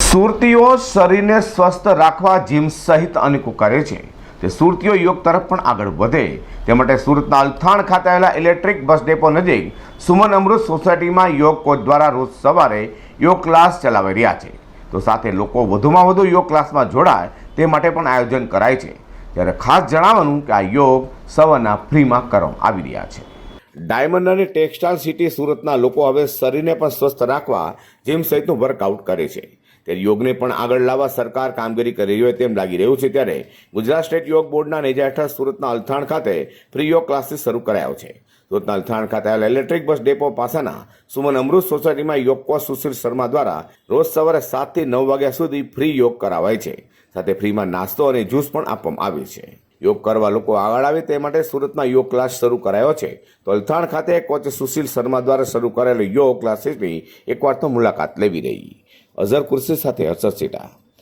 સુરતીઓ શરીરને સ્વસ્થ રાખવા જીમ સહિત અનેકો કરે છે તે સુરતીઓ યોગ તરફ પણ આગળ વધે તે માટે સુરતના અલથાણ ખાતે આવેલા ઇલેક્ટ્રિક બસ ડેપો નજીક સુમન અમૃત સોસાયટીમાં યોગ કોચ દ્વારા રોજ સવારે યોગ ક્લાસ ચલાવી રહ્યા છે તો સાથે લોકો વધુમાં વધુ યોગ ક્લાસમાં જોડાય તે માટે પણ આયોજન કરાય છે ત્યારે ખાસ જણાવવાનું કે આ યોગ સવારના ફ્રીમાં કરવામાં આવી રહ્યા છે। ડાયમંડ અને ટેક્સટાઇલ સિટી સુરતના લોકો હવે શરીરને પણ સ્વસ્થ રાખવા જીમ સહિતનું વર્કઆઉટ કરે છે ત્યારે યોગને પણ આગળ લાવવા સરકાર કામગીરી કરી રહી હોય તેમ લાગી રહ્યું છે। ત્યારે ગુજરાત સ્ટેટ યોગ બોર્ડના નેજા હેઠળ સુરતના અલથાણ ખાતે ફ્રી યોગ ક્લાસીસ શરૂ કરાયો છે। સુરતના અલથાણ ખાતે આવેલા ઇલેક્ટ્રિક બસ ડેપો પાસેના સુમન અમૃત સોસાયટીમાં યોગ કોચ સુશીલ શર્મા દ્વારા રોજ સવારે 7 થી 9 વાગ્યા સુધી ફ્રી યોગ કરાવાય છે સાથે ફ્રીમાં નાસ્તો અને જ્યુસ પણ આપવામાં આવે છે। યોગ કરવા લોકો આગળ આવે તે માટે સુરતમાં યોગ ક્લાસ શરૂ કરાયો છે તો અલથાણ ખાતે કોચ સુશીલ શર્મા દ્વારા શરૂ કરાયેલો યોગ ક્લાસીસની એકવાર તો મુલાકાત લેવી રહી। અઝર કુર્સી સાથે હર્ષદ સેટા।